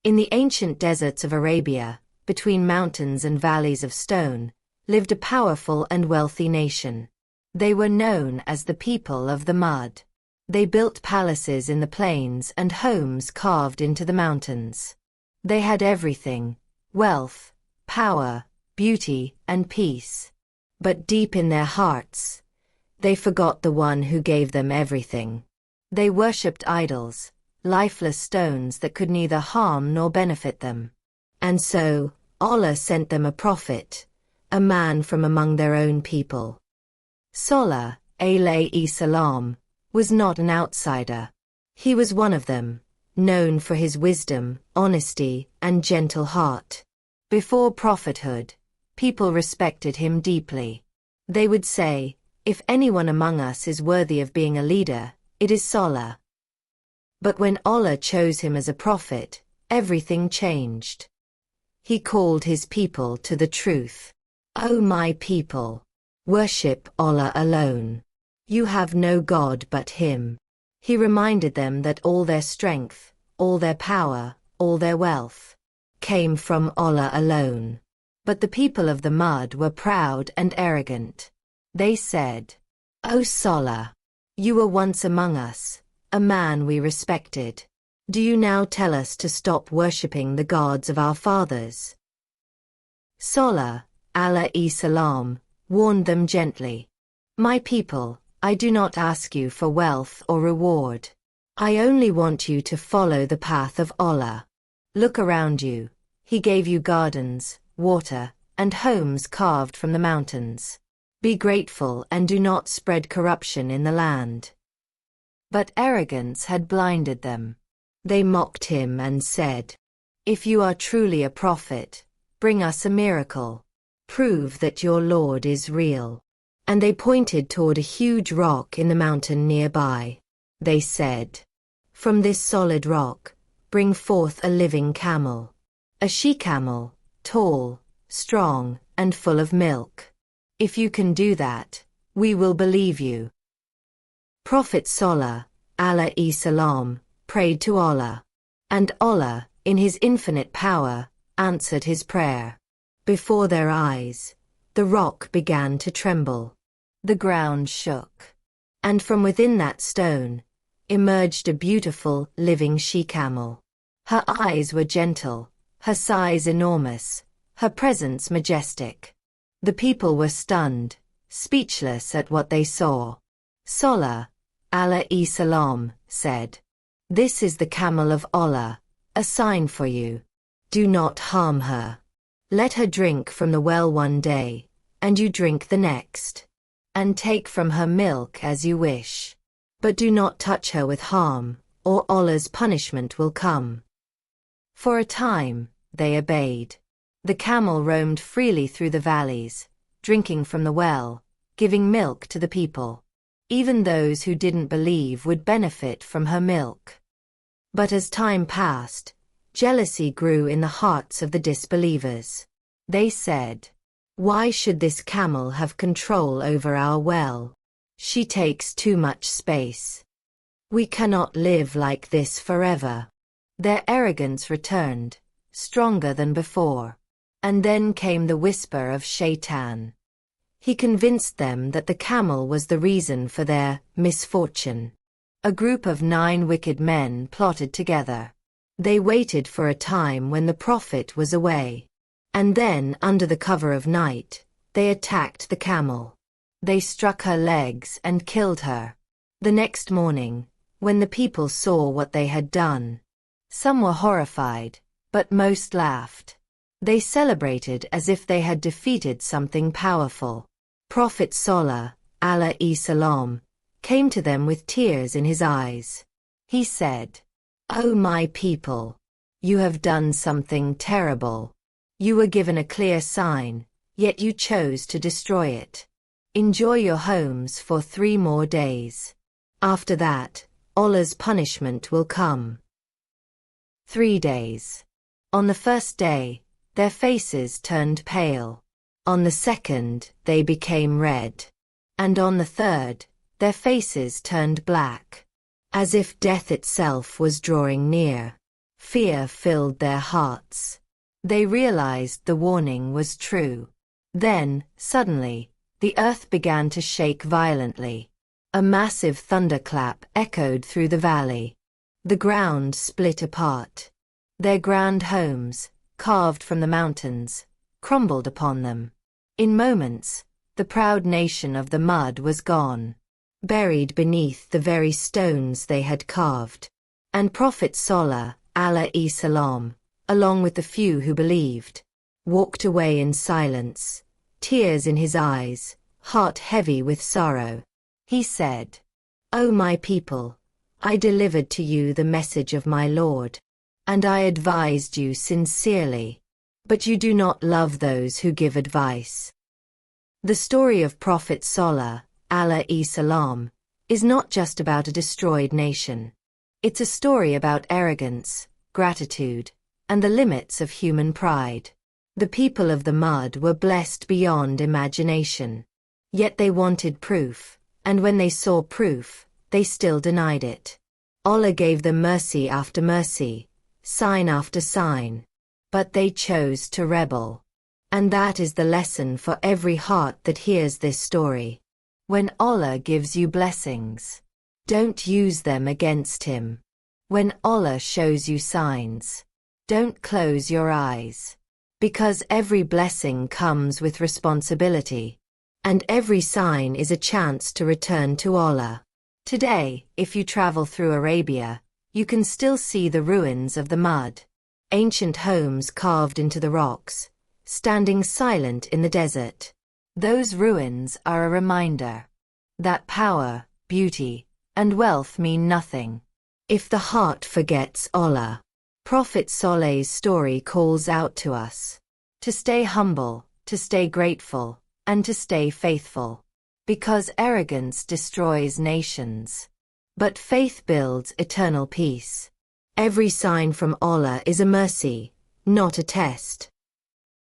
In the ancient deserts of Arabia, between mountains and valleys of stone, lived a powerful and wealthy nation. They were known as the People of the Mud. They built palaces in the plains and homes carved into the mountains. They had everything: wealth, power, beauty, and peace. But deep in their hearts, they forgot the one who gave them everything. They worshipped idols, lifeless stones that could neither harm nor benefit them. And so, Allah sent them a prophet, a man from among their own people. Saleh, alayhi salam, was not an outsider. He was one of them, known for his wisdom, honesty, and gentle heart. Before prophethood, people respected him deeply. They would say, "If anyone among us is worthy of being a leader, it is Saleh." But when Allah chose him as a prophet, everything changed. He called his people to the truth. "O my people, worship Allah alone. You have no God but Him." He reminded them that all their strength, all their power, all their wealth came from Allah alone. But the people of the mud were proud and arrogant. They said, "O Saleh, you were once among us, a man we respected. Do you now tell us to stop worshipping the gods of our fathers?" Saleh, alayhi salam, warned them gently. "My people, I do not ask you for wealth or reward. I only want you to follow the path of Allah. Look around you. He gave you gardens, water, and homes carved from the mountains. Be grateful and do not spread corruption in the land." But arrogance had blinded them. They mocked him and said, "If you are truly a prophet, bring us a miracle. Prove that your Lord is real." And they pointed toward a huge rock in the mountain nearby. They said, "From this solid rock, bring forth a living camel. A she-camel, tall, strong, and full of milk. If you can do that, we will believe you." Prophet Saleh, alayhi salam, prayed to Allah. And Allah, in His infinite power, answered his prayer. Before their eyes, the rock began to tremble. The ground shook. And from within that stone, emerged a beautiful, living she-camel. Her eyes were gentle, her size enormous, her presence majestic. The people were stunned, speechless at what they saw. Saleh, alayhi salam, said, "This is the camel of Allah, a sign for you. Do not harm her. Let her drink from the well one day, and you drink the next. And take from her milk as you wish. But do not touch her with harm, or Allah's punishment will come." For a time, they obeyed. The camel roamed freely through the valleys, drinking from the well, giving milk to the people. Even those who didn't believe would benefit from her milk. But as time passed, jealousy grew in the hearts of the disbelievers. They said, "Why should this camel have control over our well? She takes too much space. We cannot live like this forever." Their arrogance returned, stronger than before. And then came the whisper of Shaitan. He convinced them that the camel was the reason for their misfortune. A group of 9 wicked men plotted together. They waited for a time when the Prophet was away. And then, under the cover of night, they attacked the camel. They struck her legs and killed her. The next morning, when the people saw what they had done, some were horrified, but most laughed. They celebrated as if they had defeated something powerful. Prophet Saleh, alayhi salam, came to them with tears in his eyes. He said, "O my people, you have done something terrible. You were given a clear sign, yet you chose to destroy it. Enjoy your homes for 3 more days. After that, Allah's punishment will come." 3 days. On the first day, their faces turned pale. On the second, they became red. And on the third, their faces turned black, as if death itself was drawing near. Fear filled their hearts. They realized the warning was true. Then, suddenly, the earth began to shake violently. A massive thunderclap echoed through the valley. The ground split apart. Their grand homes, carved from the mountains, crumbled upon them. In moments, the proud nation of the mud was gone, buried beneath the very stones they had carved. And Prophet Saleh, alayhi salam, along with the few who believed, walked away in silence, tears in his eyes, heart heavy with sorrow. He said, "O my people, I delivered to you the message of my Lord, and I advised you sincerely, but you do not love those who give advice." The story of Prophet Saleh, alayhi salam, is not just about a destroyed nation. It's a story about arrogance, gratitude, and the limits of human pride. The people of the mud were blessed beyond imagination. Yet they wanted proof, and when they saw proof, they still denied it. Allah gave them mercy after mercy, sign after sign, but they chose to rebel. And that is the lesson for every heart that hears this story. When Allah gives you blessings, don't use them against Him. When Allah shows you signs, don't close your eyes. Because every blessing comes with responsibility, and every sign is a chance to return to Allah. Today, if you travel through Arabia, you can still see the ruins of the mud. Ancient homes carved into the rocks, standing silent in the desert. Those ruins are a reminder that power, beauty, and wealth mean nothing if the heart forgets Allah. Prophet Saleh's story calls out to us to stay humble, to stay grateful, and to stay faithful. Because arrogance destroys nations, but faith builds eternal peace. Every sign from Allah is a mercy, not a test.